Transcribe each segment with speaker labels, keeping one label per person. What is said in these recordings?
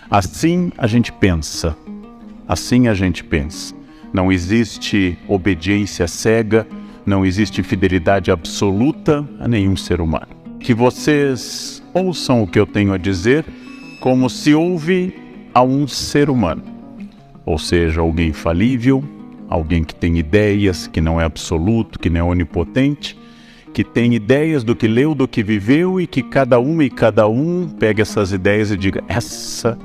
Speaker 1: Assim a gente pensa. Assim a gente pensa. Não existe obediência cega, não existe fidelidade absoluta a nenhum ser humano. Que vocês ouçam o que eu tenho a dizer como se ouve a um ser humano. Ou seja, alguém falível, alguém que tem ideias, que não é absoluto, que não é onipotente, que tem ideias do que leu, do que viveu e que cada um pega essas ideias e diga: essa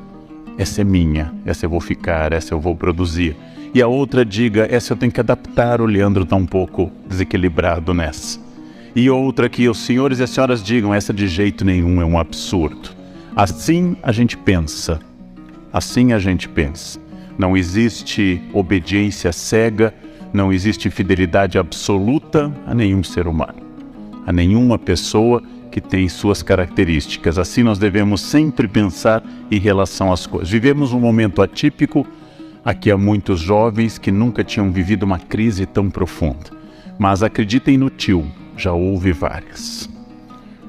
Speaker 1: é minha, essa eu vou ficar, essa eu vou produzir. E a outra diga: essa eu tenho que adaptar, o Leandro está um pouco desequilibrado nessa. E outra que os senhores e as senhoras digam: essa de jeito nenhum, é um absurdo. Assim a gente pensa. Assim a gente pensa. Não existe obediência cega, não existe fidelidade absoluta a nenhum ser humano, a nenhuma pessoa que tem suas características. Assim nós devemos sempre pensar em relação às coisas. Vivemos um momento atípico. Aqui há muitos jovens que nunca tinham vivido uma crise tão profunda. Mas acreditem no tio, já houve várias.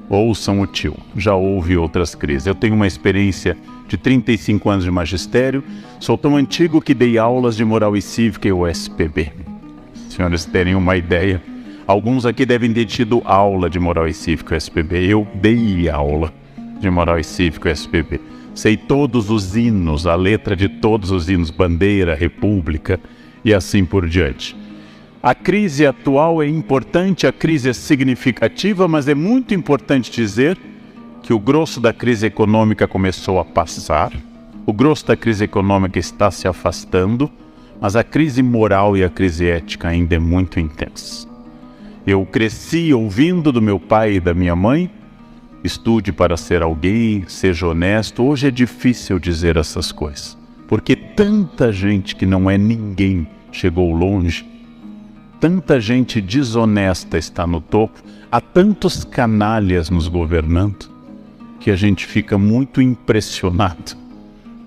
Speaker 1: Ouçam o tio, já houve outras crises. Eu tenho uma experiência de 35 anos de magistério, sou tão antigo que dei aulas de moral e cívica e USPB. Os senhores terem uma ideia, alguns aqui devem ter tido aula de moral e cívica e USPB. Eu dei aula de moral e cívica e USPB. Sei todos os hinos, a letra de todos os hinos, bandeira, república e assim por diante. A crise atual é importante, a crise é significativa, mas é muito importante dizer que o grosso da crise econômica começou a passar, o grosso da crise econômica está se afastando, mas a crise moral e a crise ética ainda é muito intensa. Eu cresci ouvindo do meu pai e da minha mãe: estude para ser alguém, seja honesto. Hoje é difícil dizer essas coisas, porque tanta gente que não é ninguém chegou longe, tanta gente desonesta está no topo, há tantos canalhas nos governando, que a gente fica muito impressionado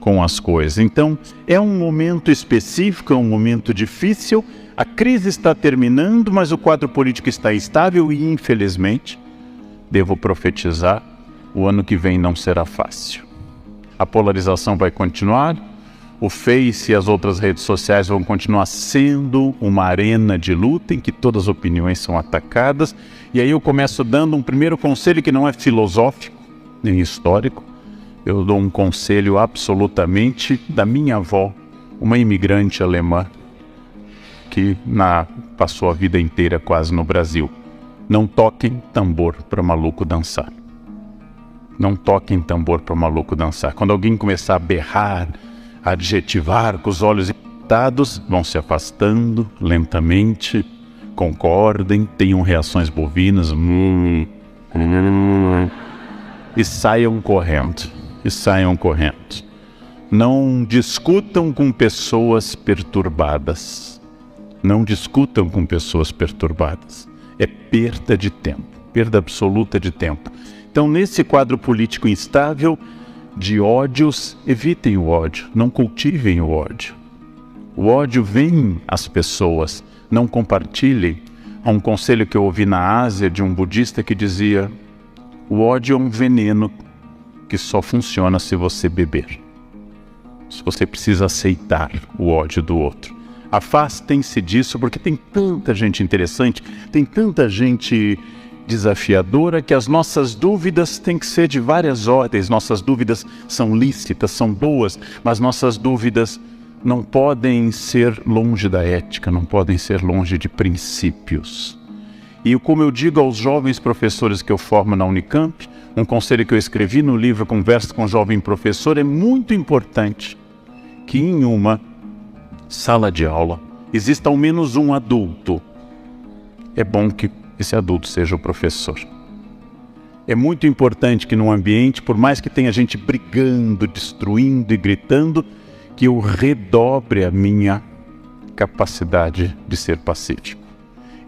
Speaker 1: com as coisas. Então, é um momento específico, é um momento difícil, a crise está terminando, mas o quadro político está instável e, infelizmente, devo profetizar, o ano que vem não será fácil. A polarização vai continuar, o Face e as outras redes sociais vão continuar sendo uma arena de luta em que todas as opiniões são atacadas. E aí eu começo dando um primeiro conselho que não é filosófico, nem histórico. Eu dou um conselho absolutamente da minha avó, uma imigrante alemã que passou a vida inteira quase no Brasil. Não toquem tambor para maluco dançar. Não toquem tambor para maluco dançar. Quando alguém começar a berrar, a adjetivar com os olhos irritados, vão se afastando lentamente, concordem, tenham reações bovinas, e saiam correndo, Não discutam com pessoas perturbadas. Não discutam com pessoas perturbadas. É perda de tempo, perda absoluta de tempo. Então, nesse quadro político instável de ódios, evitem o ódio, não cultivem o ódio. O ódio vem às pessoas, não compartilhem. Há um conselho que eu ouvi na Ásia de um budista que dizia: o ódio é um veneno que só funciona se você beber. Se você precisa aceitar o ódio do outro. Afastem-se disso, porque tem tanta gente interessante, tem tanta gente desafiadora, que as nossas dúvidas têm que ser de várias ordens. Nossas dúvidas são lícitas, são boas, mas nossas dúvidas não podem ser longe da ética, não podem ser longe de princípios. E como eu digo aos jovens professores que eu formo na Unicamp, um conselho que eu escrevi no livro Conversa com um Jovem Professor: é muito importante que em uma sala de aula exista ao menos um adulto. É bom que esse adulto seja o professor. É muito importante que num ambiente, por mais que tenha gente brigando, destruindo e gritando, que eu redobre a minha capacidade de ser pacífico.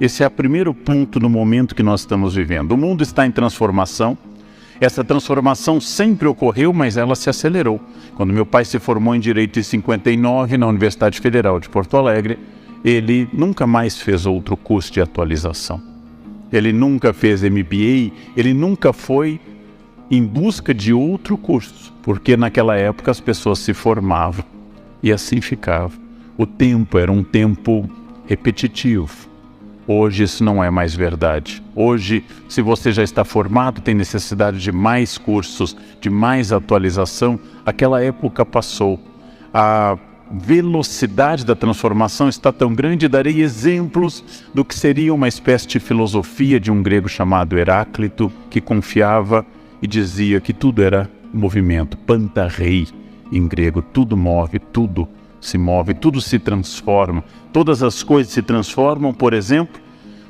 Speaker 1: Esse é o primeiro ponto no momento que nós estamos vivendo. O mundo está em transformação. Essa transformação sempre ocorreu, mas ela se acelerou. Quando meu pai se formou em Direito em 59 na Universidade Federal de Porto Alegre, ele nunca mais fez outro curso de atualização. Ele nunca fez MBA, ele nunca foi em busca de outro curso, porque naquela época as pessoas se formavam e assim ficava. O tempo era um tempo repetitivo. Hoje isso não é mais verdade. Hoje, se você já está formado, tem necessidade de mais cursos, de mais atualização. Aquela época passou. A velocidade da transformação está tão grande, darei exemplos do que seria uma espécie de filosofia de um grego chamado Heráclito, que confiava e dizia que tudo era movimento, pantarrei em grego, tudo move, tudo se move, tudo se transforma, todas as coisas se transformam. Por exemplo,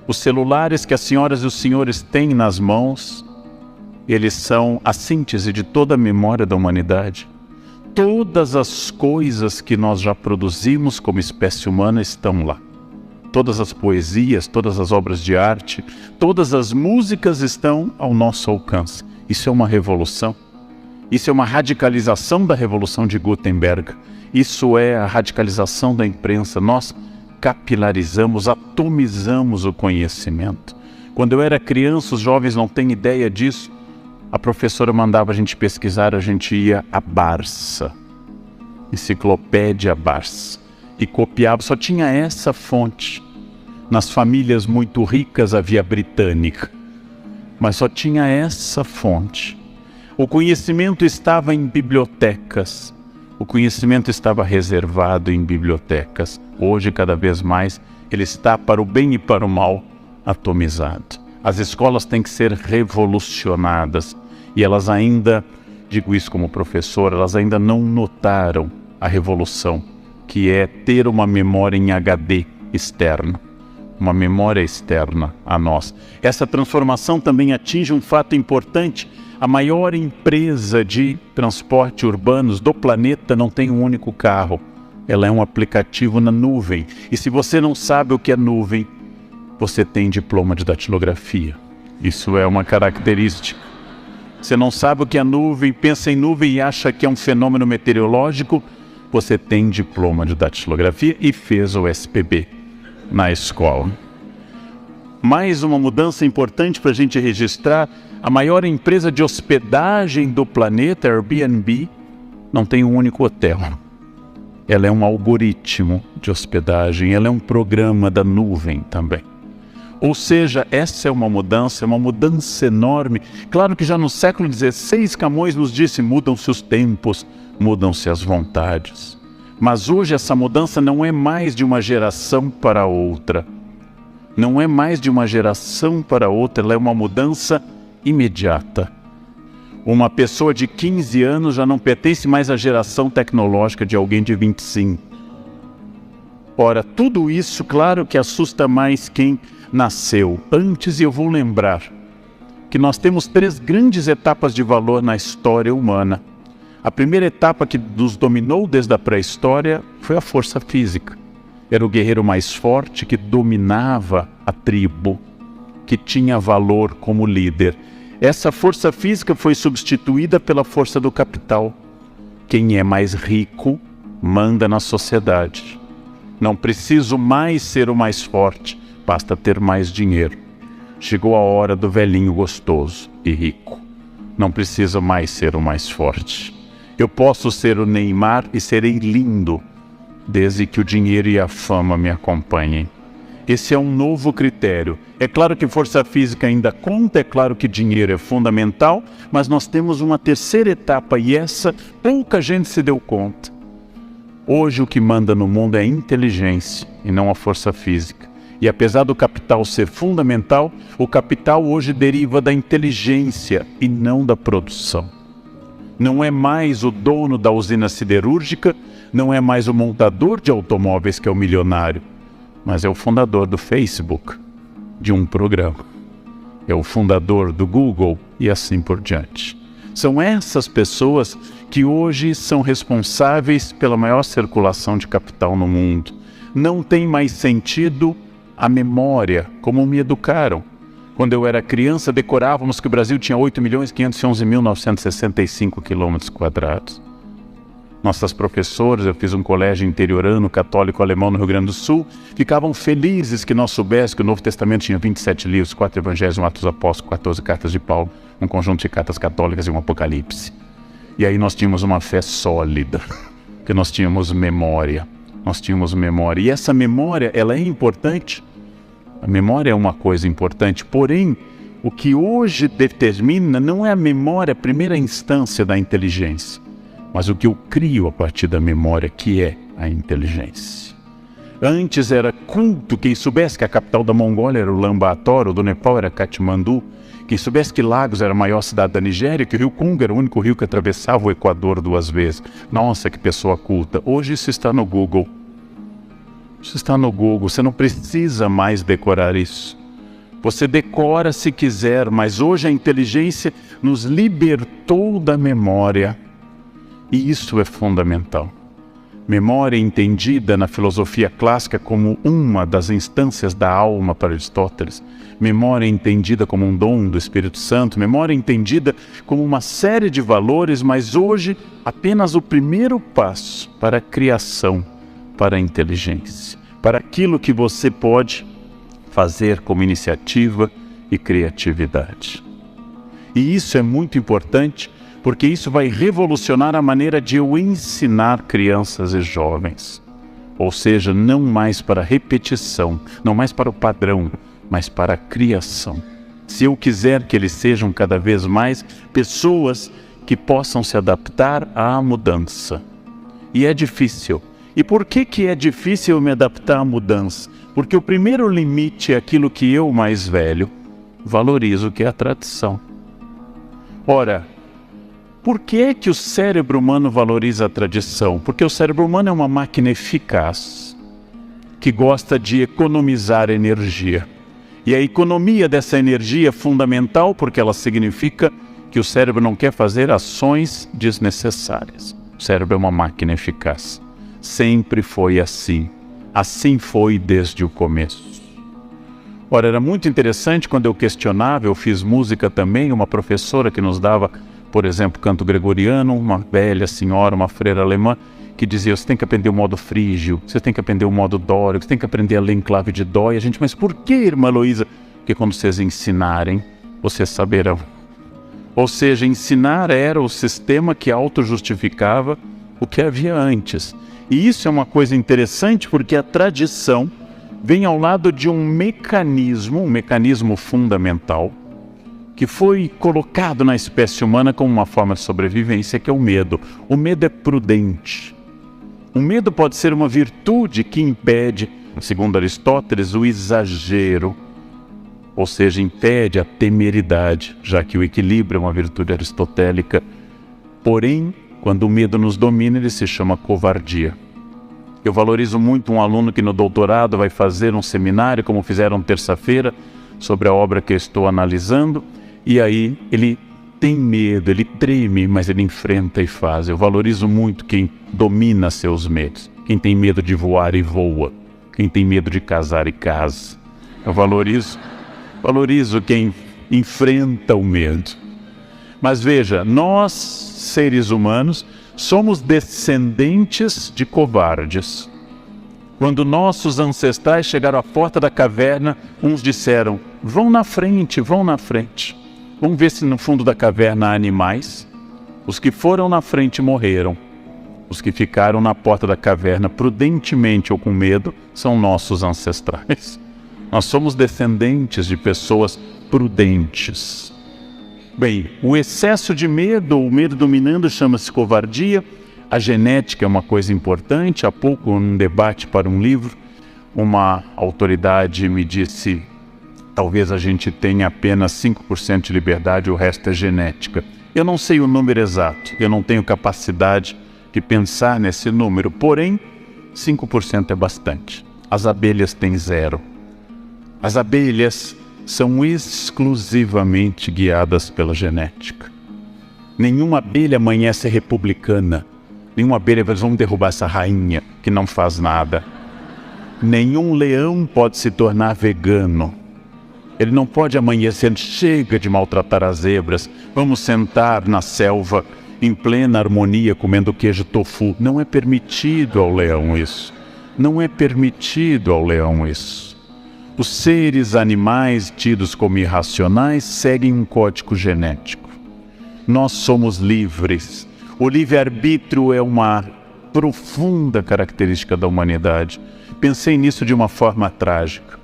Speaker 1: os celulares que as senhoras e os senhores têm nas mãos, eles são a síntese de toda a memória da humanidade. Todas as coisas que nós já produzimos como espécie humana estão lá. Todas as poesias, todas as obras de arte, todas as músicas estão ao nosso alcance. Isso é uma revolução. Isso é uma radicalização da Revolução de Gutenberg. Isso é a radicalização da imprensa. Nós capilarizamos, atomizamos o conhecimento. Quando eu era criança, os jovens não têm ideia disso. A professora mandava a gente pesquisar, a gente ia à Barça, Enciclopédia Barça, e copiava, só tinha essa fonte. Nas famílias muito ricas havia Britânica, mas só tinha essa fonte. O conhecimento estava em bibliotecas, o conhecimento estava reservado em bibliotecas. Hoje, cada vez mais, ele está, para o bem e para o mal, atomizado. As escolas têm que ser revolucionadas. E elas ainda, digo isso como professor, elas ainda não notaram a revolução, que é ter uma memória em HD externa, uma memória externa a nós. Essa transformação também atinge um fato importante. A maior empresa de transporte urbanos do planeta não tem um único carro. Ela é um aplicativo na nuvem. E se você não sabe o que é nuvem, você tem diploma de datilografia. Isso é uma característica. Você não sabe o que é nuvem, pensa em nuvem e acha que é um fenômeno meteorológico, você tem diploma de datilografia e fez o SPB na escola. Mais uma mudança importante para a gente registrar: a maior empresa de hospedagem do planeta, Airbnb, não tem um único hotel. Ela é um algoritmo de hospedagem, ela é um programa da nuvem também. Ou seja, essa é uma mudança enorme. Claro que já no século XVI, Camões nos disse: mudam-se os tempos, mudam-se as vontades. Mas hoje essa mudança não é mais de uma geração para outra. Não é mais de uma geração para outra, ela é uma mudança imediata. Uma pessoa de 15 anos já não pertence mais à geração tecnológica de alguém de 25. Ora, tudo isso, claro que assusta mais quem nasceu antes, e eu vou lembrar que nós temos 3 grandes etapas de valor na história humana. A primeira etapa, que nos dominou desde a pré-história, foi a força física. Era o guerreiro mais forte que dominava a tribo, que tinha valor como líder. Essa força física foi substituída pela força do capital. Quem é mais rico manda na sociedade. Não preciso mais ser o mais forte, basta ter mais dinheiro. Chegou a hora do velhinho gostoso e rico. Não precisa mais ser o mais forte. Eu posso ser o Neymar e serei lindo, desde que o dinheiro e a fama me acompanhem. Esse é um novo critério. É claro que força física ainda conta, é claro que dinheiro é fundamental, mas nós temos uma terceira etapa, e essa pouca gente se deu conta. Hoje o que manda no mundo é a inteligência e não a força física. E apesar do capital ser fundamental, o capital hoje deriva da inteligência e não da produção. Não é mais o dono da usina siderúrgica, não é mais o montador de automóveis que é o milionário, mas é o fundador do Facebook, de um programa. É o fundador do Google e assim por diante. São essas pessoas que hoje são responsáveis pela maior circulação de capital no mundo. Não tem mais sentido a memória, como me educaram. Quando eu era criança, decorávamos que o Brasil tinha 8.511.965 km². Nossas professoras, eu fiz um colégio interiorano, católico alemão no Rio Grande do Sul, ficavam felizes que nós soubéssemos que o Novo Testamento tinha 27 livros, 4 evangelhos, 1 Atos dos Apóstolos, 14 cartas de Paulo, um conjunto de cartas católicas e um Apocalipse. E aí nós tínhamos uma fé sólida, porque nós tínhamos memória. E essa memória, ela é importante. A memória é uma coisa importante, porém, o que hoje determina não é a memória, a primeira instância da inteligência, mas o que eu crio a partir da memória, que é a inteligência. Antes era culto, quem soubesse que a capital da Mongólia era o Ulaanbaatar, o do Nepal era Katmandu, quem soubesse que Lagos era a maior cidade da Nigéria, que o rio Congo era o único rio que atravessava o Equador 2 vezes. Nossa, que pessoa culta. Hoje isso está no Google. Isso está no Google, você não precisa mais decorar isso. Você decora se quiser, mas hoje a inteligência nos libertou da memória. E isso é fundamental. Memória entendida na filosofia clássica como uma das instâncias da alma para Aristóteles. Memória entendida como um dom do Espírito Santo. Memória entendida como uma série de valores, mas hoje apenas o primeiro passo para a criação, para a inteligência, para aquilo que você pode fazer como iniciativa e criatividade. E isso é muito importante, porque isso vai revolucionar a maneira de eu ensinar crianças e jovens. Ou seja, não mais para repetição, não mais para o padrão, mas para a criação. Se eu quiser que eles sejam cada vez mais pessoas que possam se adaptar à mudança. E é difícil. E por que é difícil me adaptar à mudança? Porque o primeiro limite é aquilo que eu, mais velho, valorizo, que é a tradição. Ora, por que é que o cérebro humano valoriza a tradição? Porque o cérebro humano é uma máquina eficaz, que gosta de economizar energia. E a economia dessa energia é fundamental porque ela significa que o cérebro não quer fazer ações desnecessárias. O cérebro é uma máquina eficaz. Sempre foi assim. Assim foi desde o começo. Ora, era muito interessante quando eu questionava, eu fiz música também, uma professora que nos dava, por exemplo, canto gregoriano, uma velha senhora, uma freira alemã, que dizia, você tem que aprender o modo frígio, você tem que aprender o modo dórico, você tem que aprender a ler em clave de dó. E a gente, mas por que, irmã Heloísa? Porque quando vocês ensinarem, vocês saberão. Ou seja, ensinar era o sistema que auto-justificava o que havia antes. E isso é uma coisa interessante porque a tradição vem ao lado de um mecanismo fundamental, que foi colocado na espécie humana como uma forma de sobrevivência, que é o medo. O medo é prudente. O medo pode ser uma virtude que impede, segundo Aristóteles, o exagero, ou seja, impede a temeridade, já que o equilíbrio é uma virtude aristotélica. Porém, quando o medo nos domina, ele se chama covardia. Eu valorizo muito um aluno que no doutorado vai fazer um seminário, como fizeram terça-feira, sobre a obra que eu estou analisando, e aí ele tem medo, ele treme, mas ele enfrenta e faz. Eu valorizo muito quem domina seus medos, quem tem medo de voar e voa, quem tem medo de casar e casa. Eu valorizo quem enfrenta o medo. Mas veja, nós, seres humanos, somos descendentes de covardes. Quando nossos ancestrais chegaram à porta da caverna, uns disseram, vão na frente, vão na frente. Vamos ver se no fundo da caverna há animais. Os que foram na frente morreram. Os que ficaram na porta da caverna prudentemente ou com medo são nossos ancestrais. Nós somos descendentes de pessoas prudentes. Bem, o excesso de medo, o medo dominando, chama-se covardia. A genética é uma coisa importante. Há pouco, num debate para um livro, uma autoridade me disse, talvez a gente tenha apenas 5% de liberdade, o resto é genética. Eu não sei o número exato, eu não tenho capacidade de pensar nesse número, porém, 5% é bastante. As abelhas têm 0. As abelhas são exclusivamente guiadas pela genética. Nenhuma abelha amanhece republicana. Nenhuma abelha vai, vamos derrubar essa rainha que não faz nada. Nenhum leão pode se tornar vegano. Ele não pode amanhecer, chega de maltratar as zebras, vamos sentar na selva em plena harmonia comendo queijo tofu. Não é permitido ao leão isso. Não é permitido ao leão isso. Os seres animais tidos como irracionais seguem um código genético. Nós somos livres. O livre-arbítrio é uma profunda característica da humanidade. Pensei nisso de uma forma trágica.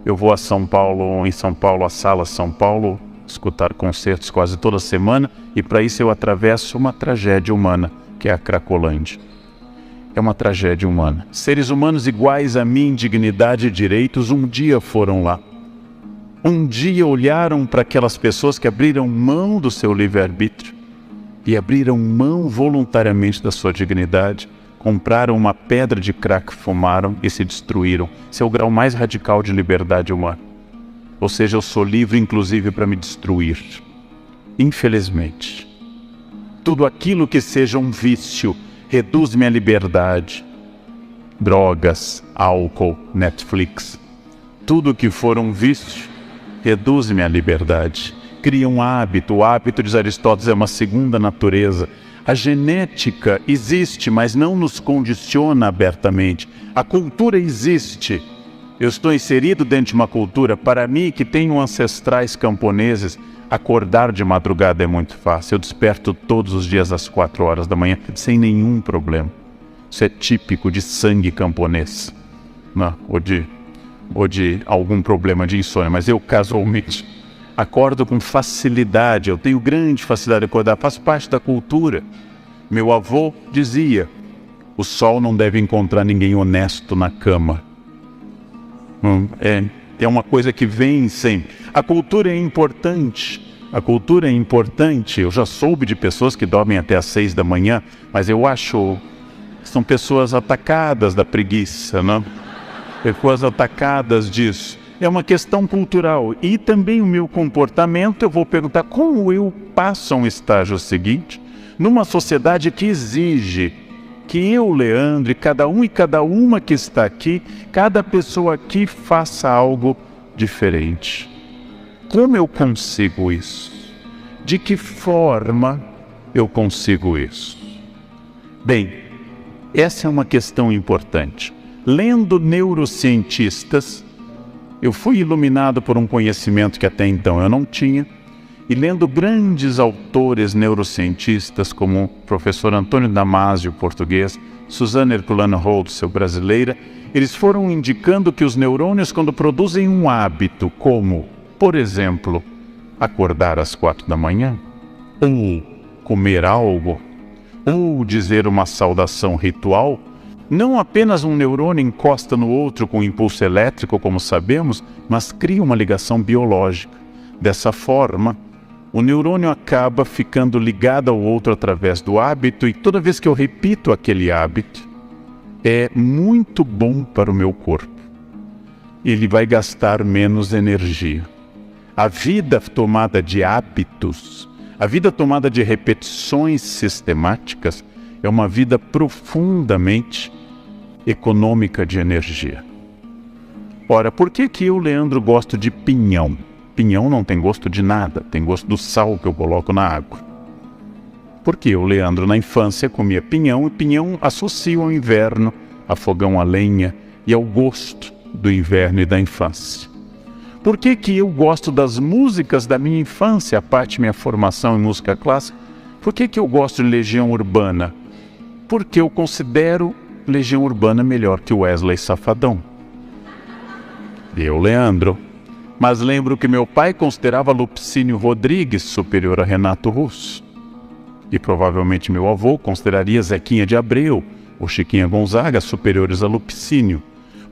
Speaker 1: Eu vou a São Paulo, à Sala São Paulo, escutar concertos quase toda semana, e para isso eu atravesso uma tragédia humana, que é a Cracolândia. É uma tragédia humana. Seres humanos iguais a mim em dignidade e direitos um dia foram lá. Um dia olharam para aquelas pessoas que abriram mão do seu livre-arbítrio e abriram mão voluntariamente da sua dignidade, compraram uma pedra de crack, fumaram e se destruíram. Esse é o grau mais radical de liberdade humana. Ou seja, eu sou livre inclusive para me destruir. Infelizmente, tudo aquilo que seja um vício reduz minha liberdade. Drogas, álcool, Netflix, tudo que for um vício reduz minha liberdade. Cria um hábito. O hábito, diz Aristóteles, é uma segunda natureza. A genética existe, mas não nos condiciona abertamente. A cultura existe. Eu estou inserido dentro de uma cultura. Para mim, que tenho ancestrais camponeses, acordar de madrugada é muito fácil. Eu desperto todos os dias às 4 horas da manhã, sem nenhum problema. Isso é típico de sangue camponês, não, ou de algum problema de insônia. Mas eu, casualmente, acordo com facilidade. Eu tenho grande facilidade de acordar. Faz parte da cultura. Meu avô dizia: o sol não deve encontrar ninguém honesto na cama. É uma coisa que vem sempre. A cultura é importante. A cultura é importante. Eu já soube de pessoas que dormem até às 6 da manhã, mas eu acho que são pessoas atacadas da preguiça, não? Pessoas atacadas disso. É uma questão cultural. E também o meu comportamento, eu vou perguntar como eu passo a um estágio seguinte, numa sociedade que exige que eu, Leandro, e cada uma que está aqui, cada pessoa aqui faça algo diferente. Como eu consigo isso? De que forma eu consigo isso? Bem, essa é uma questão importante. Lendo neurocientistas, eu fui iluminado por um conhecimento que até então eu não tinha, e lendo grandes autores neurocientistas como o professor Antônio Damasio, português, Suzana Herculano Holtz, brasileira, eles foram indicando que os neurônios, quando produzem um hábito, como, por exemplo, acordar às 4 da manhã, ou comer algo, ou dizer uma saudação ritual, não apenas um neurônio encosta no outro com impulso elétrico, como sabemos, mas cria uma ligação biológica. Dessa forma, o neurônio acaba ficando ligado ao outro através do hábito, e toda vez que eu repito aquele hábito, é muito bom para o meu corpo. Ele vai gastar menos energia. A vida tomada de hábitos, a vida tomada de repetições sistemáticas, é uma vida profundamente econômica de energia. Ora, por que eu, Leandro, gosto de pinhão? Pinhão não tem gosto de nada, tem gosto do sal que eu coloco na água. Porque eu, Leandro, na infância comia pinhão, e pinhão associa ao inverno, a fogão a lenha e ao gosto do inverno e da infância. Por que eu gosto das músicas da minha infância, a parte da minha formação em música clássica? Por que eu gosto de Legião Urbana? Porque eu considero Legião Urbana melhor que Wesley Safadão. Eu, Leandro. Mas lembro que meu pai considerava Lupicínio Rodrigues superior a Renato Russo. E provavelmente meu avô consideraria Zequinha de Abreu ou Chiquinha Gonzaga superiores a Lupicínio.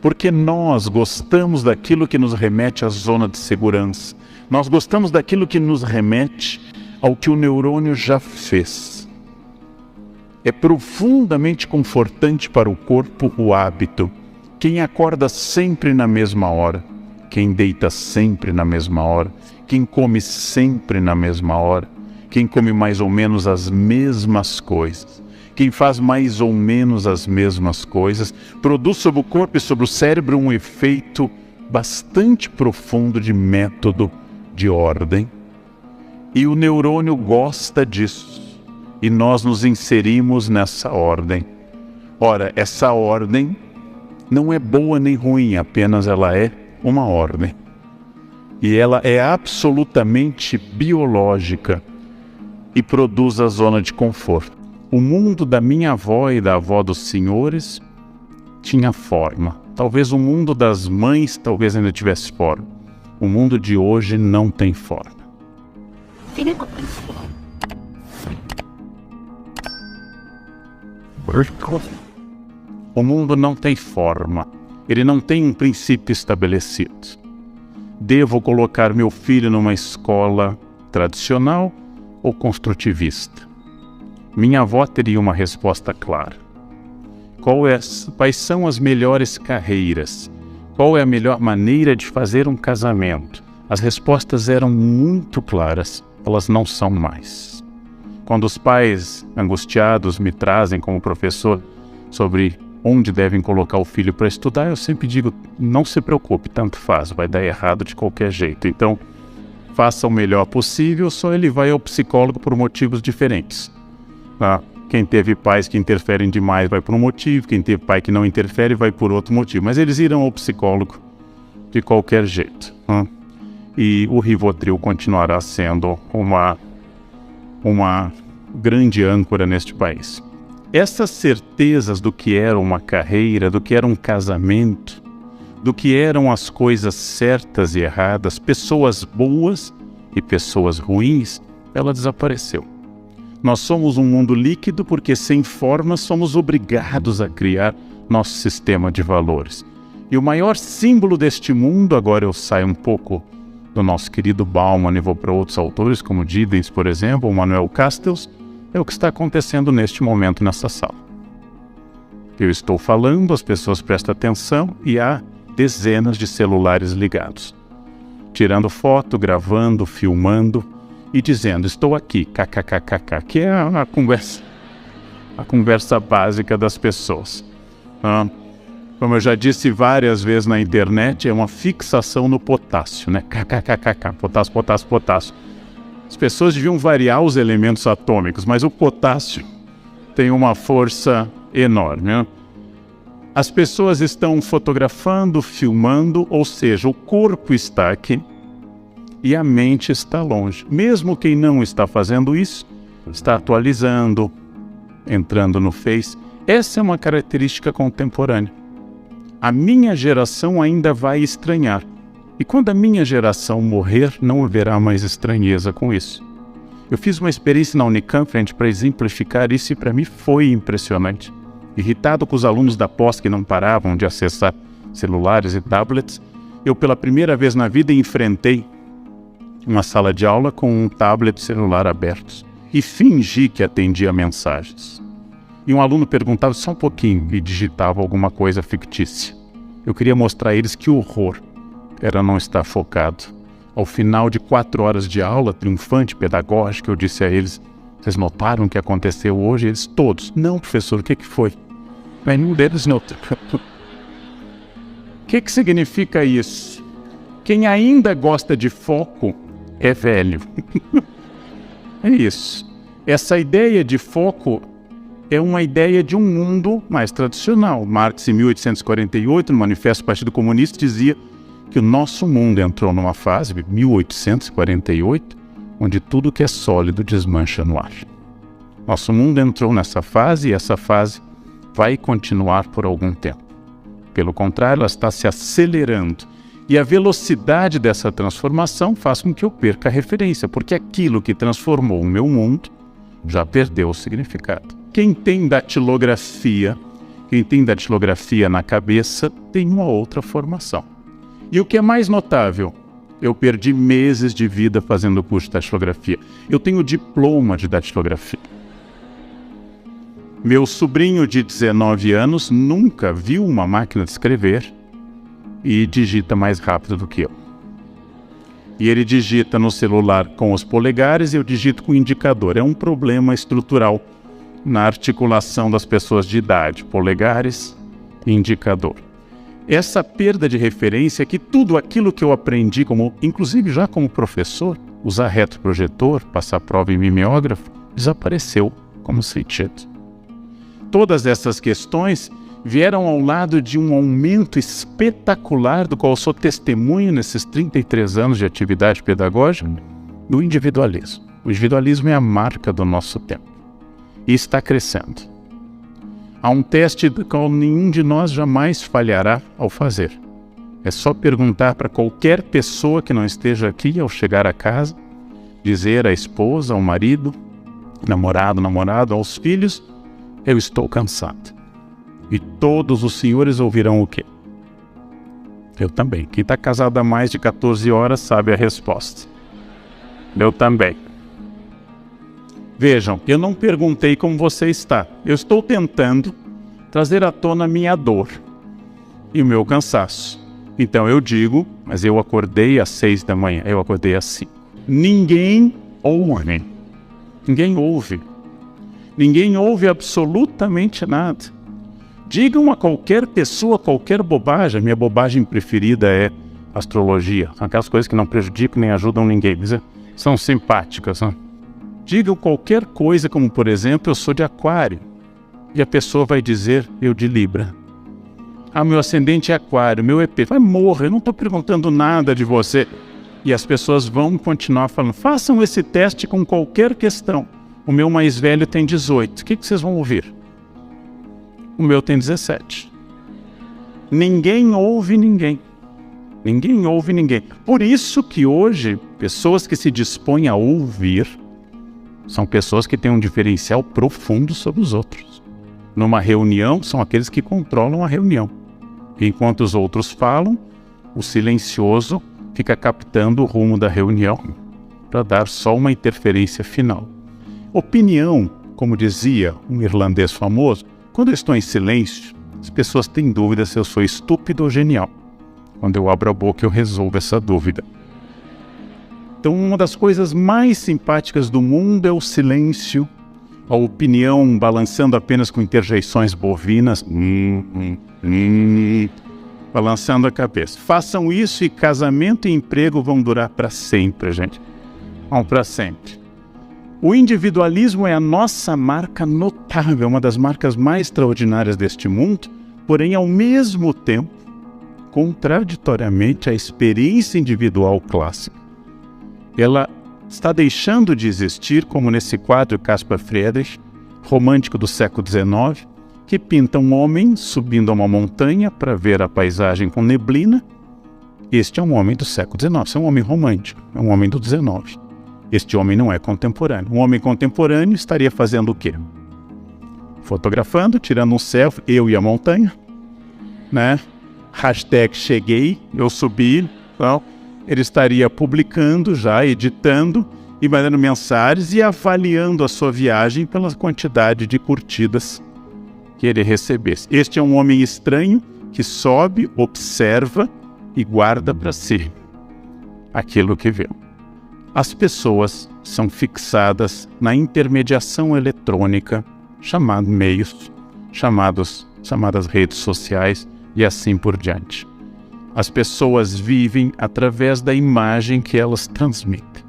Speaker 1: Porque nós gostamos daquilo que nos remete à zona de segurança. Nós gostamos daquilo que nos remete ao que o neurônio já fez. É profundamente confortante para o corpo o hábito. Quem acorda sempre na mesma hora, quem deita sempre na mesma hora, quem come sempre na mesma hora, quem come mais ou menos as mesmas coisas, quem faz mais ou menos as mesmas coisas, produz sobre o corpo e sobre o cérebro um efeito bastante profundo de método, de ordem. E o neurônio gosta disso. E nós nos inserimos nessa ordem. Ora, essa ordem não é boa nem ruim, apenas ela é uma ordem. E ela é absolutamente biológica e produz a zona de conforto. O mundo da minha avó e da avó dos senhores tinha forma. Talvez o mundo das mães talvez ainda tivesse forma. O mundo de hoje não tem forma. O mundo não tem forma. Ele não tem um princípio estabelecido. Devo colocar meu filho numa escola tradicional ou construtivista? Minha avó teria uma resposta clara. Quais são as melhores carreiras? Qual é a melhor maneira de fazer um casamento? As respostas eram muito claras, elas não são mais. Quando os pais angustiados me trazem como professor sobre onde devem colocar o filho para estudar, eu sempre digo, não se preocupe, tanto faz, vai dar errado de qualquer jeito. Então, faça o melhor possível, só ele vai ao psicólogo por motivos diferentes. Tá? Quem teve pais que interferem demais vai por um motivo, quem teve pai que não interfere vai por outro motivo. Mas eles irão ao psicólogo de qualquer jeito. Tá? E o Rivotril continuará sendo uma grande âncora neste país. Essas certezas do que era uma carreira, do que era um casamento, do que eram as coisas certas e erradas, pessoas boas e pessoas ruins, ela desapareceu. Nós somos um mundo líquido porque sem forma somos obrigados a criar nosso sistema de valores. E o maior símbolo deste mundo, agora eu saio um pouco do nosso querido Bauman e vou para outros autores como Giddens, por exemplo, ou Manuel Castells, é o que está acontecendo neste momento nessa sala. Eu estou falando, as pessoas prestam atenção e há dezenas de celulares ligados, tirando foto, gravando, filmando e dizendo, estou aqui, kkkk, que é a conversa básica das pessoas. Como eu já disse várias vezes na internet, é uma fixação no potássio, né? Kkkk, potássio, potássio, potássio. As pessoas deviam variar os elementos atômicos, mas o potássio tem uma força enorme, né? As pessoas estão fotografando, filmando, ou seja, o corpo está aqui e a mente está longe. Mesmo quem não está fazendo isso, está atualizando, entrando no Face. Essa é uma característica contemporânea. A minha geração ainda vai estranhar. E quando a minha geração morrer, não haverá mais estranheza com isso. Eu fiz uma experiência na Unicamp para exemplificar isso e para mim foi impressionante. Irritado com os alunos da pós que não paravam de acessar celulares e tablets, eu pela primeira vez na vida enfrentei uma sala de aula com um tablet e celular abertos e fingi que atendia mensagens. E um aluno perguntava só um pouquinho e digitava alguma coisa fictícia. Eu queria mostrar a eles que horror era não estar focado. Ao final de 4 horas de aula, triunfante, pedagógica, eu disse a eles, vocês notaram o que aconteceu hoje? Eles todos, não professor, o que foi? Nenhum deles notou. O que significa isso? Quem ainda gosta de foco é velho. É isso. Essa ideia de foco é uma ideia de um mundo mais tradicional. Marx, em 1848, no Manifesto do Partido Comunista, dizia que o nosso mundo entrou numa fase, 1848, onde tudo que é sólido desmancha no ar. Nosso mundo entrou nessa fase e essa fase vai continuar por algum tempo. Pelo contrário, ela está se acelerando. E a velocidade dessa transformação faz com que eu perca a referência, porque aquilo que transformou o meu mundo já perdeu o significado. Quem tem datilografia na cabeça tem uma outra formação. E o que é mais notável, eu perdi meses de vida fazendo o curso de datilografia. Eu tenho diploma de datilografia. Meu sobrinho de 19 anos nunca viu uma máquina de escrever e digita mais rápido do que eu. E ele digita no celular com os polegares e eu digito com o indicador. É um problema estrutural na articulação das pessoas de idade, polegares e indicador. Essa perda de referência é que tudo aquilo que eu aprendi, inclusive já como professor, usar retroprojetor, passar prova em mimeógrafo, desapareceu como sentido. Todas essas questões vieram ao lado de um aumento espetacular, do qual eu sou testemunho nesses 33 anos de atividade pedagógica, do individualismo. O individualismo é a marca do nosso tempo e está crescendo. Há um teste do qual nenhum de nós jamais falhará ao fazer. É só perguntar para qualquer pessoa que não esteja aqui ao chegar a casa, dizer à esposa, ao marido, namorado, aos filhos: eu estou cansado. E todos os senhores ouvirão o quê? Eu também. Quem está casado há mais de 14 horas sabe a resposta. Eu também. Vejam, eu não perguntei como você está. Eu estou tentando trazer à tona a minha dor e o meu cansaço. Então eu digo, mas eu acordei às 6 da manhã, eu acordei às 5. Ninguém ouve. Ninguém ouve. Ninguém ouve absolutamente nada. Digam a qualquer pessoa qualquer bobagem. Minha bobagem preferida é astrologia. São aquelas coisas que não prejudicam nem ajudam ninguém. São simpáticas, né? Digam qualquer coisa, como por exemplo, eu sou de Aquário. E a pessoa vai dizer, eu de Libra. Ah, meu ascendente é Aquário, meu EP. Vai morrer, eu não estou perguntando nada de você. E as pessoas vão continuar falando, façam esse teste com qualquer questão. O meu mais velho tem 18. O que vocês vão ouvir? O meu tem 17. Ninguém ouve ninguém. Ninguém ouve ninguém. Por isso que hoje, pessoas que se dispõem a ouvir são pessoas que têm um diferencial profundo sobre os outros. Numa reunião, são aqueles que controlam a reunião. Enquanto os outros falam, o silencioso fica captando o rumo da reunião para dar só uma interferência final. Opinião, como dizia um irlandês famoso, quando eu estou em silêncio, as pessoas têm dúvida se eu sou estúpido ou genial. Quando eu abro a boca, eu resolvo essa dúvida. Então, uma das coisas mais simpáticas do mundo é o silêncio, a opinião balançando apenas com interjeições bovinas, balançando a cabeça. Façam isso e casamento e emprego vão durar para sempre, gente. Vão para sempre. O individualismo é a nossa marca notável, uma das marcas mais extraordinárias deste mundo, porém, ao mesmo tempo, contraditoriamente, a experiência individual clássica. Ela está deixando de existir, como nesse quadro Caspar Friedrich, romântico do século XIX, que pinta um homem subindo a uma montanha para ver a paisagem com neblina. Este é um homem do século XIX, é um homem romântico, é um homem do XIX. Este homem não é contemporâneo. Um homem contemporâneo estaria fazendo o quê? Fotografando, tirando um selfie, eu e a montanha, né? Hashtag cheguei, eu subi, então, ele estaria publicando já, editando e mandando mensagens e avaliando a sua viagem pela quantidade de curtidas que ele recebesse. Este é um homem estranho que sobe, observa e guarda para si aquilo que viu. As pessoas são fixadas na intermediação eletrônica, chamadas redes sociais e assim por diante. As pessoas vivem através da imagem que elas transmitem.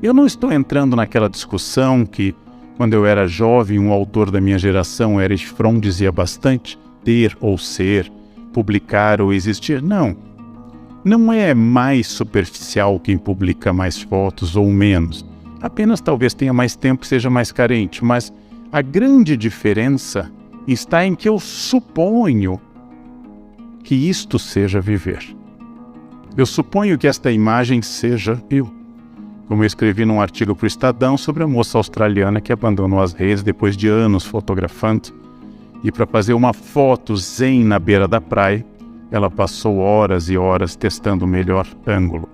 Speaker 1: Eu não estou entrando naquela discussão que, quando eu era jovem, um autor da minha geração, Erich Fromm, dizia bastante: ter ou ser, publicar ou existir. Não. Não é mais superficial quem publica mais fotos ou menos. Apenas talvez tenha mais tempo e seja mais carente. Mas a grande diferença está em que eu suponho que isto seja viver. Eu suponho que esta imagem seja eu. Como eu escrevi num artigo para o Estadão sobre a moça australiana que abandonou as redes depois de anos fotografando. E para fazer uma foto zen na beira da praia, ela passou horas e horas testando o melhor ângulo.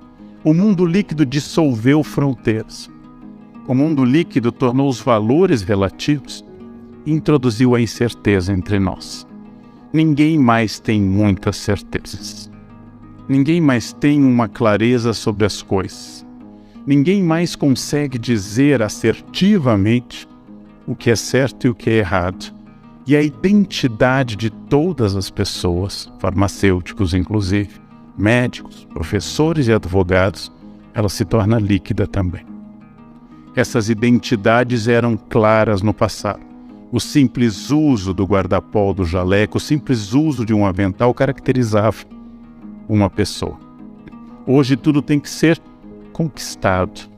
Speaker 1: O mundo líquido dissolveu fronteiras. O mundo líquido tornou os valores relativos e introduziu a incerteza entre nós. Ninguém mais tem muitas certezas. Ninguém mais tem uma clareza sobre as coisas. Ninguém mais consegue dizer assertivamente o que é certo e o que é errado. E a identidade de todas as pessoas, farmacêuticos inclusive, médicos, professores e advogados, ela se torna líquida também. Essas identidades eram claras no passado. O simples uso do guarda-pó, do jaleco, o simples uso de um avental caracterizava uma pessoa. Hoje tudo tem que ser conquistado.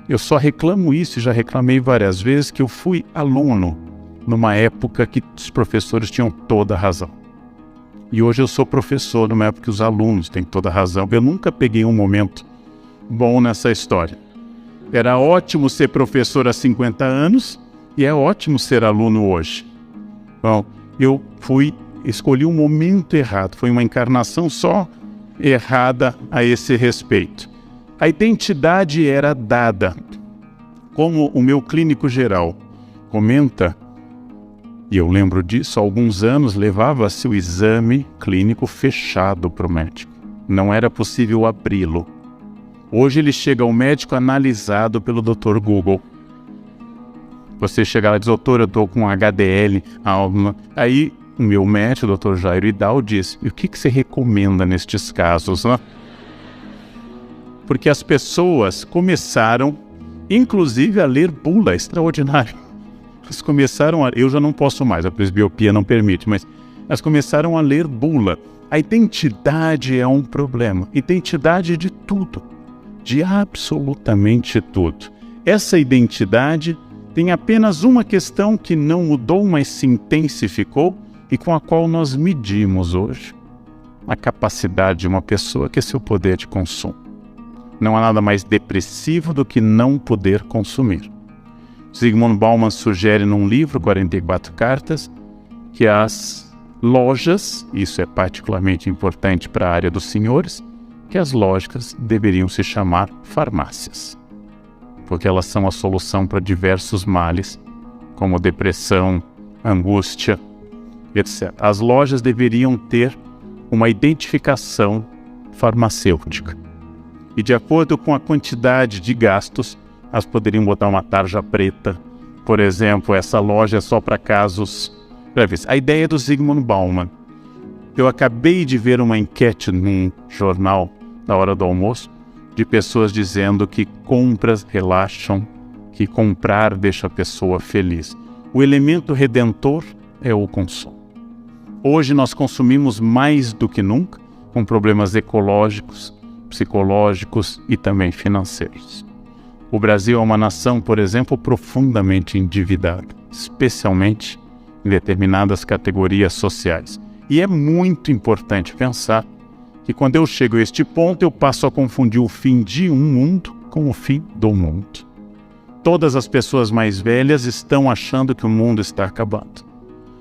Speaker 1: Eu só reclamo isso, e já reclamei várias vezes, que eu fui aluno numa época que os professores tinham toda a razão. E hoje eu sou professor numa época que os alunos têm toda a razão. Eu nunca peguei um momento bom nessa história. Era ótimo ser professor há 50 anos e é ótimo ser aluno hoje. Bom, eu escolhi um momento errado, foi uma encarnação só errada a esse respeito. A identidade era dada. Como o meu clínico geral comenta, e eu lembro disso, há alguns anos levava-se o exame clínico fechado para o médico. Não era possível abri-lo. Hoje ele chega ao médico analisado pelo Dr. Google. Você chega lá e diz, doutor, eu estou com HDL. Aí o meu médico, o Dr. Jairo Idal, diz, e o que você recomenda nestes casos? Né? Porque as pessoas começaram, inclusive, a ler bula, extraordinário. Eles começaram eu já não posso mais, a presbiopia não permite, mas elas começaram a ler bula. A identidade é um problema. Identidade de tudo. De absolutamente tudo. Essa identidade tem apenas uma questão que não mudou, mas se intensificou e com a qual nós medimos hoje a capacidade de uma pessoa, que é seu poder de consumo. Não há nada mais depressivo do que não poder consumir. Zygmunt Bauman sugere num livro, 44 cartas, que as lojas, isso é particularmente importante para a área dos senhores, que as lojas deveriam se chamar farmácias, porque elas são a solução para diversos males, como depressão, angústia, etc. As lojas deveriam ter uma identificação farmacêutica. E de acordo com a quantidade de gastos, elas poderiam botar uma tarja preta. Por exemplo, essa loja é só para casos breves. A ideia do Zygmunt Bauman. Eu acabei de ver uma enquete num jornal na hora do almoço, de pessoas dizendo que compras relaxam, que comprar deixa a pessoa feliz. O elemento redentor é o consumo. Hoje nós consumimos mais do que nunca, com problemas ecológicos, psicológicos e também financeiros. O Brasil é uma nação, por exemplo, profundamente endividada, especialmente em determinadas categorias sociais. E é muito importante pensar que quando eu chego a este ponto, eu passo a confundir o fim de um mundo com o fim do mundo. Todas as pessoas mais velhas estão achando que o mundo está acabando,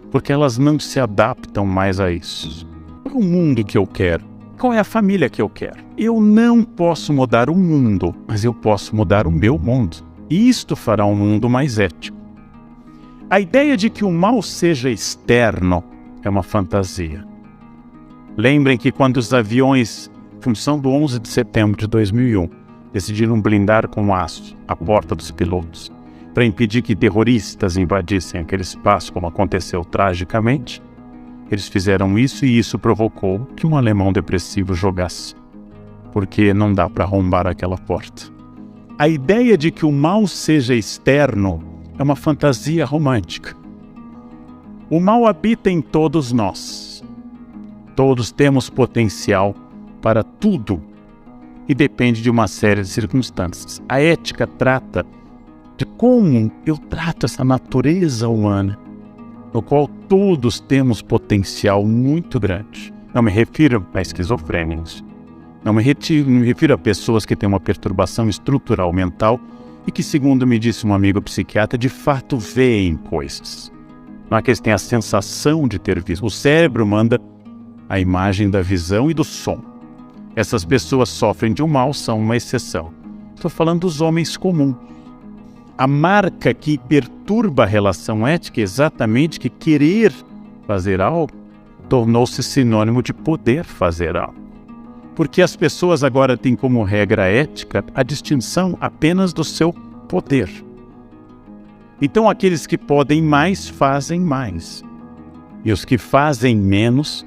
Speaker 1: porque elas não se adaptam mais a isso. Qual é o mundo que eu quero? Qual é a família que eu quero? Eu não posso mudar o mundo, mas eu posso mudar o meu mundo. E isto fará um mundo mais ético. A ideia de que o mal seja externo é uma fantasia. Lembrem que quando os aviões, em função do 11 de setembro de 2001, decidiram blindar com aço a porta dos pilotos para impedir que terroristas invadissem aquele espaço, como aconteceu tragicamente, eles fizeram isso e isso provocou que um alemão depressivo jogasse, porque não dá para arrombar aquela porta. A ideia de que o mal seja externo é uma fantasia romântica. O mal habita em todos nós. Todos temos potencial para tudo e depende de uma série de circunstâncias. A ética trata de como eu trato essa natureza humana, no qual todos temos potencial muito grande. Não me refiro a esquizofrênicos. Não me refiro a pessoas que têm uma perturbação estrutural mental e que, segundo me disse um amigo psiquiatra, de fato veem coisas. Não é que eles têm a sensação de ter visto. O cérebro manda a imagem da visão e do som. Essas pessoas sofrem de um mal, são uma exceção. Estou falando dos homens comuns. A marca que perturba a relação ética é exatamente que querer fazer algo tornou-se sinônimo de poder fazer algo. Porque as pessoas agora têm como regra ética a distinção apenas do seu poder. Então aqueles que podem mais, fazem mais. E os que fazem menos.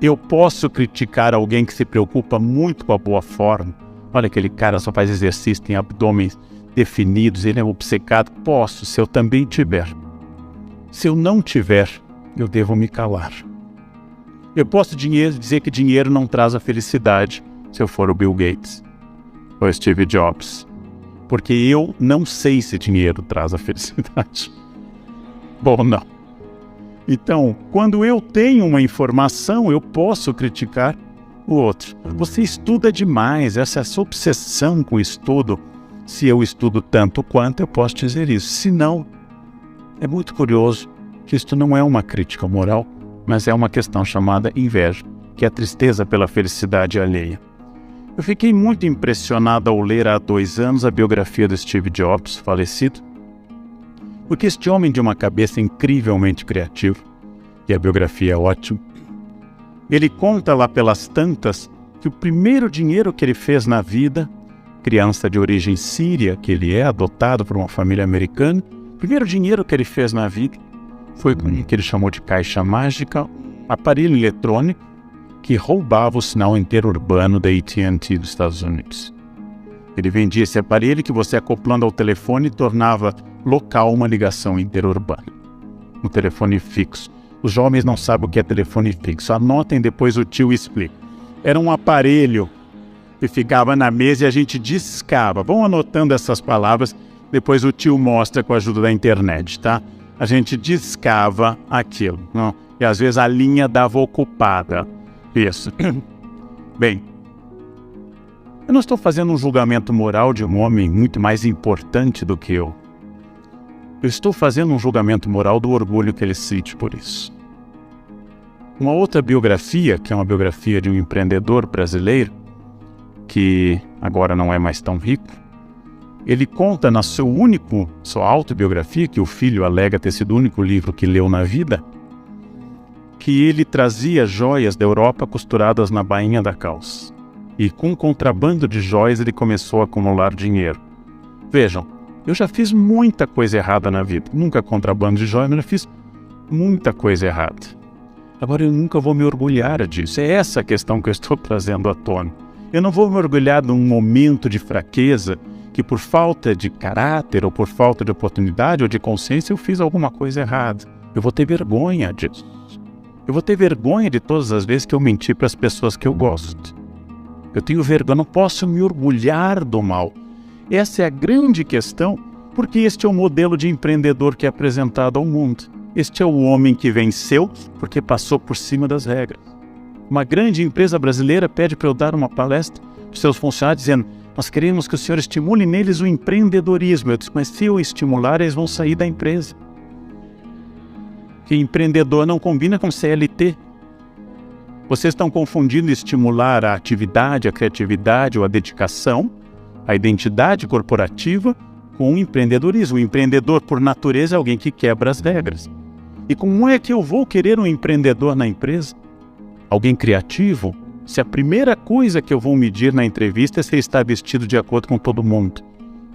Speaker 1: Eu posso criticar alguém que se preocupa muito com a boa forma. Olha, aquele cara só faz exercício, tem abdômen definidos, ele é obcecado. Posso, se eu também tiver. Se eu não tiver, eu devo me calar. Eu posso dizer que dinheiro não traz a felicidade se eu for o Bill Gates ou Steve Jobs, porque eu não sei se dinheiro traz a felicidade. Bom, não. Então, quando eu tenho uma informação, eu posso criticar o outro. Você estuda demais, essa é a sua obsessão com o estudo. Se eu estudo tanto quanto, eu posso dizer isso. Se não, é muito curioso que isto não é uma crítica moral, mas é uma questão chamada inveja, que é a tristeza pela felicidade alheia. Eu fiquei muito impressionado ao ler há 2 anos a biografia do Steve Jobs, falecido, porque este homem de uma cabeça incrivelmente criativa, e a biografia é ótima, ele conta lá pelas tantas que o primeiro dinheiro que ele fez na vida, criança de origem síria, que ele é adotado por uma família americana, o primeiro dinheiro que ele fez na vida foi com o que ele chamou de caixa mágica, aparelho eletrônico que roubava o sinal interurbano da AT&T dos Estados Unidos. Ele vendia esse aparelho que você, acoplando ao telefone, tornava local uma ligação interurbana. Um telefone fixo. Os jovens não sabem o que é telefone fixo. Anotem, depois o tio explica. Era um aparelho que ficava na mesa e a gente discava. Vão anotando essas palavras, depois o tio mostra com a ajuda da internet, tá? A gente discava aquilo, não? E às vezes a linha dava ocupada. Isso. Bem, eu não estou fazendo um julgamento moral de um homem muito mais importante do que eu. Eu estou fazendo um julgamento moral do orgulho que ele sente por isso. Uma outra biografia, que é uma biografia de um empreendedor brasileiro, que agora não é mais tão rico, ele conta na sua autobiografia, que o filho alega ter sido o único livro que leu na vida, que ele trazia joias da Europa costuradas na bainha da calça. E com um contrabando de joias ele começou a acumular dinheiro. Vejam, eu já fiz muita coisa errada na vida. Nunca contrabando de joias, mas já fiz muita coisa errada. Agora eu nunca vou me orgulhar disso. É essa a questão que eu estou trazendo à tona. Eu não vou me orgulhar num momento de fraqueza que por falta de caráter ou por falta de oportunidade ou de consciência eu fiz alguma coisa errada. Eu vou ter vergonha disso. Eu vou ter vergonha de todas as vezes que eu menti para as pessoas que eu gosto. Eu tenho vergonha, eu não posso me orgulhar do mal. Essa é a grande questão, porque este é o modelo de empreendedor que é apresentado ao mundo. Este é o homem que venceu porque passou por cima das regras. Uma grande empresa brasileira pede para eu dar uma palestra para os seus funcionários dizendo: nós queremos que o senhor estimule neles o empreendedorismo. Eu disse: mas se eu estimular, eles vão sair da empresa. Que empreendedor não combina com CLT. Vocês estão confundindo estimular a atividade, a criatividade ou a dedicação, a identidade corporativa, com o empreendedorismo. O empreendedor, por natureza, é alguém que quebra as regras. E como é que eu vou querer um empreendedor na empresa? Alguém criativo? Se a primeira coisa que eu vou medir na entrevista é se ele está vestido de acordo com todo mundo.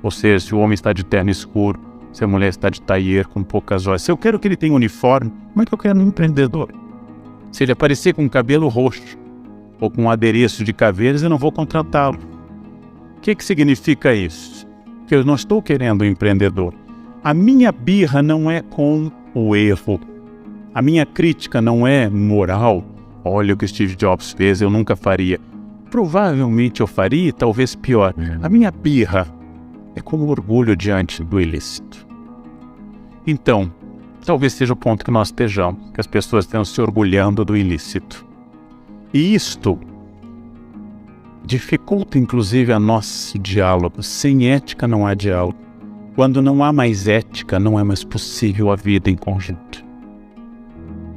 Speaker 1: Ou seja, se o homem está de terno escuro, se a mulher está de tailleur com poucas joias. Se eu quero que ele tenha uniforme, como é que eu quero um empreendedor? Se ele aparecer com cabelo roxo ou com um adereço de caveiras, eu não vou contratá-lo. O que significa isso? Que eu não estou querendo um empreendedor. A minha birra não é com o erro. A minha crítica não é moral. Olha o que Steve Jobs fez, eu nunca faria. Provavelmente eu faria, talvez pior. A minha birra é como orgulho diante do ilícito. Então, talvez seja o ponto que nós estejamos, que as pessoas estão se orgulhando do ilícito. E isto dificulta, inclusive, a nosso diálogo. Sem ética não há diálogo. Quando não há mais ética, não é mais possível a vida em conjunto.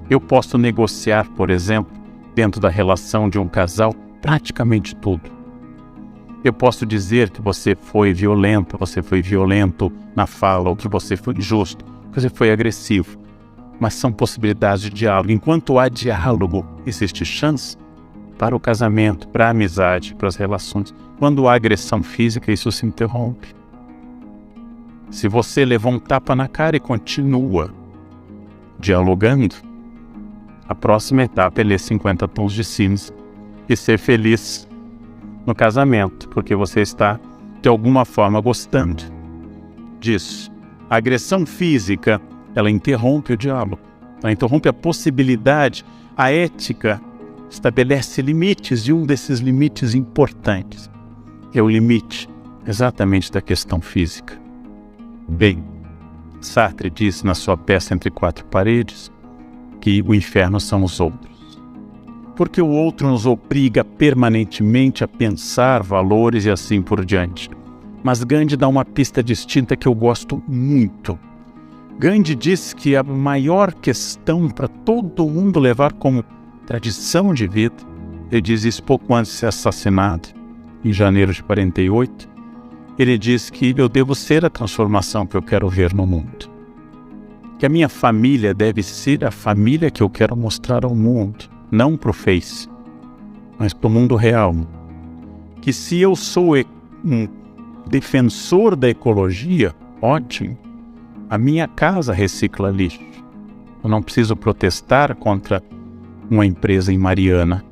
Speaker 1: Eu posso negociar, por exemplo, dentro da relação de um casal, praticamente tudo. Eu posso dizer que você foi violento na fala, ou que você foi injusto, que você foi agressivo. Mas são possibilidades de diálogo. Enquanto há diálogo, existe chance para o casamento, para a amizade, para as relações. Quando há agressão física, isso se interrompe. Se você levou um tapa na cara e continua dialogando, a próxima etapa é ler 50 tons de cinza e ser feliz no casamento, porque você está, de alguma forma, gostando disso. A agressão física, ela interrompe o diálogo, ela interrompe a possibilidade. A ética estabelece limites, e um desses limites importantes é o limite exatamente da questão física. Bem, Sartre diz na sua peça Entre Quatro Paredes que o inferno são os outros. Porque o outro nos obriga permanentemente a pensar valores e assim por diante. Mas Gandhi dá uma pista distinta que eu gosto muito. Gandhi diz que a maior questão para todo mundo levar como tradição de vida, ele diz isso pouco antes de ser assassinado, em janeiro de 48, ele diz que eu devo ser a transformação que eu quero ver no mundo. Que a minha família deve ser a família que eu quero mostrar ao mundo, não para o Face, mas para o mundo real. Que se eu sou um defensor da ecologia, ótimo, a minha casa recicla lixo. Eu não preciso protestar contra uma empresa em Mariana.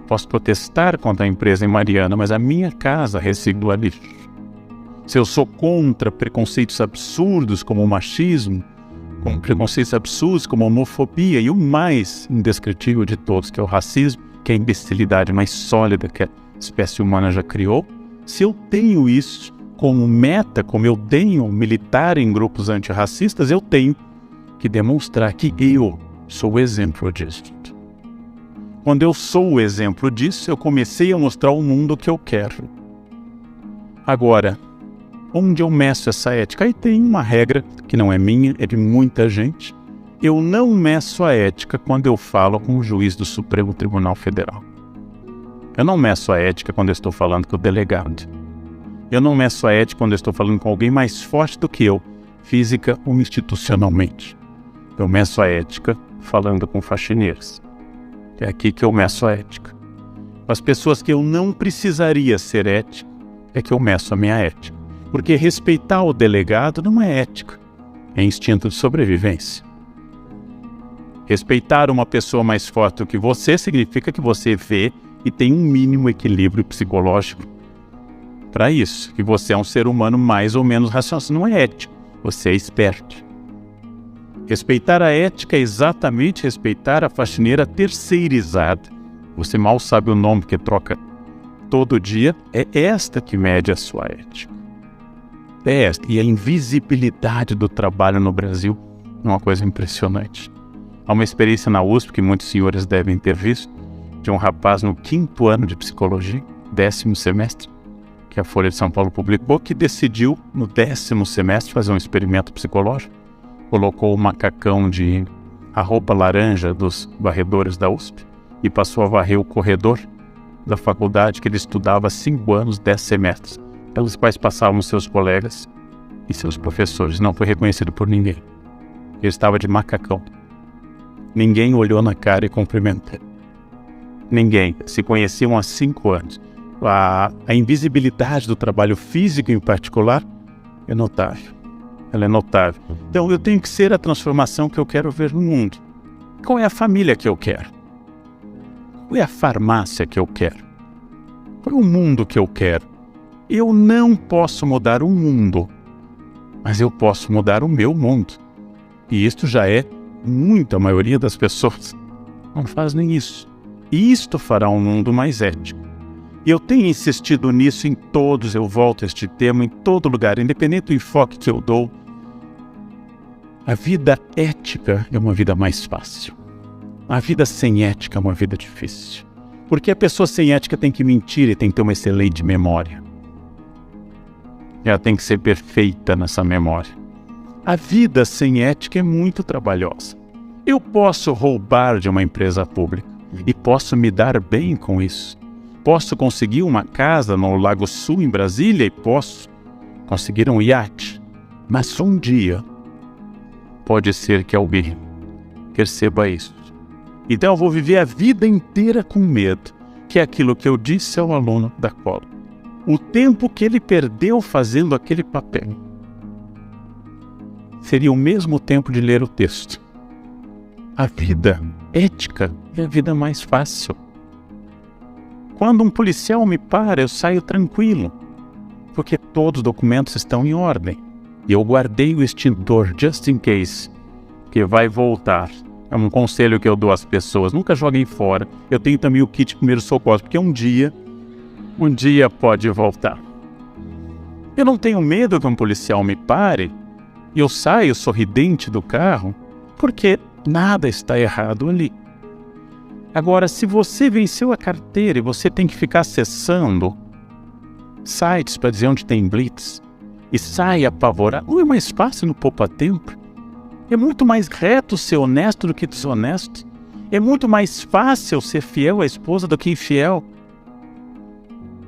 Speaker 1: Posso protestar contra a empresa em Mariana, mas a minha casa recicla lixo. Se eu sou contra preconceitos absurdos como o machismo, com preconceitos absurdos como a homofobia e o mais indescritível de todos, que é o racismo, que é a imbecilidade mais sólida que a espécie humana já criou, se eu tenho isso como meta, como eu tenho militar em grupos antirracistas, eu tenho que demonstrar que eu sou o exemplo disso. Quando eu sou o exemplo disso, eu comecei a mostrar ao mundo o que eu quero. Agora, onde eu meço essa ética? Aí tem uma regra que não é minha, é de muita gente. Eu não meço a ética quando eu falo com o juiz do Supremo Tribunal Federal. Eu não meço a ética quando eu estou falando com o delegado. Eu não meço a ética quando eu estou falando com alguém mais forte do que eu, física ou institucionalmente. Eu meço a ética falando com faxineiros. É aqui que eu meço a ética. Com as pessoas que eu não precisaria ser ético, é que eu meço a minha ética. Porque respeitar o delegado não é ética, é instinto de sobrevivência. Respeitar uma pessoa mais forte do que você significa que você vê e tem um mínimo equilíbrio psicológico para isso, que você é um ser humano mais ou menos racional. Isso não é ético, você é esperto. Respeitar a ética é exatamente respeitar a faxineira terceirizada. Você mal sabe o nome que troca todo dia, é esta que mede a sua ética. É esta. E a invisibilidade do trabalho no Brasil é uma coisa impressionante. Há uma experiência na USP que muitos senhores devem ter visto, de um rapaz no 5º ano de psicologia, 10º semestre, que a Folha de São Paulo publicou, que decidiu no 10º semestre fazer um experimento psicológico. Colocou o macacão a roupa laranja dos varredores da USP e passou a varrer o corredor da faculdade que ele estudava há 5 anos, 10 semestres, pelos quais passavam seus colegas e seus professores. Não foi reconhecido por ninguém. Ele estava de macacão. Ninguém olhou na cara e cumprimentou. Ninguém. Se conheciam há 5 anos. A invisibilidade do trabalho físico em particular é notável. Ela é notável. Então eu tenho que ser a transformação que eu quero ver no mundo. Qual é a família que eu quero? Qual é a farmácia que eu quero? Qual é o mundo que eu quero? Eu não posso mudar o mundo, mas eu posso mudar o meu mundo. E isto já é muita maioria das pessoas. Não faz nem isso. E isto fará um mundo mais ético. E eu tenho insistido nisso em todos, eu volto a este tema, em todo lugar, independente do enfoque que eu dou. A vida ética é uma vida mais fácil. A vida sem ética é uma vida difícil. Porque a pessoa sem ética tem que mentir e tem que ter uma excelente memória. Ela tem que ser perfeita nessa memória. A vida sem ética é muito trabalhosa. Eu posso roubar de uma empresa pública e posso me dar bem com isso. Posso conseguir uma casa no Lago Sul, em Brasília, e posso conseguir um iate. Mas um dia pode ser que alguém perceba isso. Então eu vou viver a vida inteira com medo, que é aquilo que eu disse ao aluno da cola. O tempo que ele perdeu fazendo aquele papel seria o mesmo tempo de ler o texto. A vida ética é a vida mais fácil. Quando um policial me para, eu saio tranquilo, porque todos os documentos estão em ordem. E eu guardei o extintor, just in case, que vai voltar. É um conselho que eu dou às pessoas, nunca joguem fora. Eu tenho também o kit de primeiros socorros, porque um dia pode voltar. Eu não tenho medo que um policial me pare e eu saio sorridente do carro, porque nada está errado ali. Agora, se você venceu a carteira e você tem que ficar acessando sites para dizer onde tem blitz e sai apavorado, não é mais fácil no poupa-tempo? É muito mais reto ser honesto do que desonesto. É muito mais fácil ser fiel à esposa do que infiel.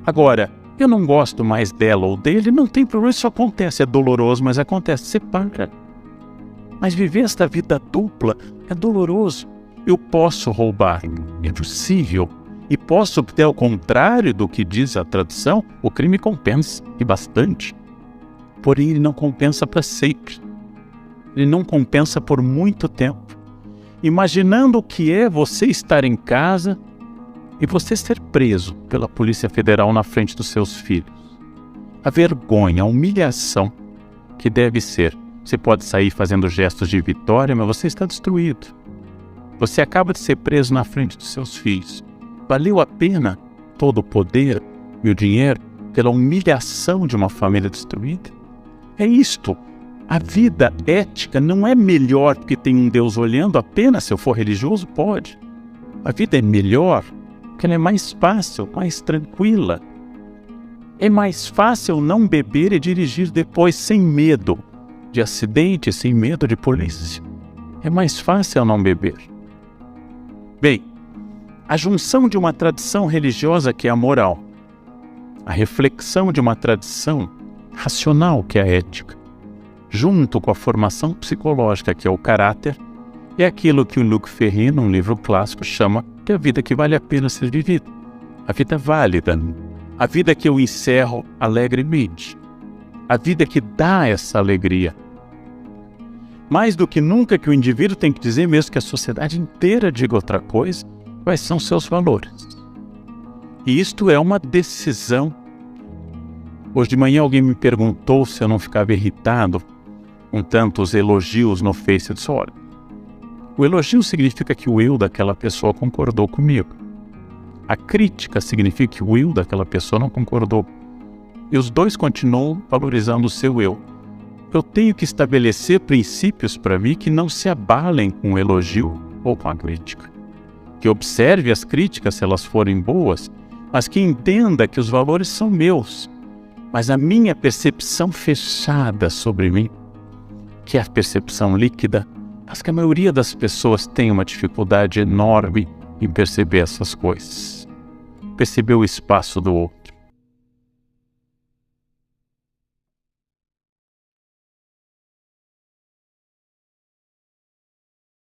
Speaker 1: Agora, eu não gosto mais dela ou dele, não tem problema, isso acontece, é doloroso, mas acontece, separa. Mas viver esta vida dupla é doloroso. Eu posso roubar, é possível. E posso obter, ao contrário do que diz a tradição, o crime compensa, e bastante. Porém, ele não compensa para sempre. Ele não compensa por muito tempo. Imaginando o que é você estar em casa e você ser preso pela Polícia Federal na frente dos seus filhos. A vergonha, a humilhação que deve ser. Você pode sair fazendo gestos de vitória, mas você está destruído. Você acaba de ser preso na frente dos seus filhos. Valeu a pena todo o poder e o dinheiro pela humilhação de uma família destruída? É isto. A vida ética não é melhor porque tem um Deus olhando apenas se eu for religioso? Pode. A vida é melhor porque ela é mais fácil, mais tranquila. É mais fácil não beber e dirigir depois sem medo de acidente, sem medo de polícia. É mais fácil não beber. Bem, a junção de uma tradição religiosa que é a moral, a reflexão de uma tradição racional que é a ética, junto com a formação psicológica que é o caráter, é aquilo que o Luc Ferry, num livro clássico, chama de a vida que vale a pena ser vivida. A vida válida, a vida que eu encerro alegremente, a vida que dá essa alegria. Mais do que nunca que o indivíduo tem que dizer, mesmo que a sociedade inteira diga outra coisa, quais são seus valores. E isto é uma decisão. Hoje de manhã alguém me perguntou se eu não ficava irritado com tantos elogios no Face. Eu disse, olha, o elogio significa que o eu daquela pessoa concordou comigo. A crítica significa que o eu daquela pessoa não concordou. E os dois continuam valorizando o seu eu. Eu tenho que estabelecer princípios para mim que não se abalem com o elogio ou com a crítica. Que observe as críticas se elas forem boas, mas que entenda que os valores são meus. Mas a minha percepção fechada sobre mim, que é a percepção líquida, mas que a maioria das pessoas tem uma dificuldade enorme em perceber essas coisas. Perceber o espaço do outro.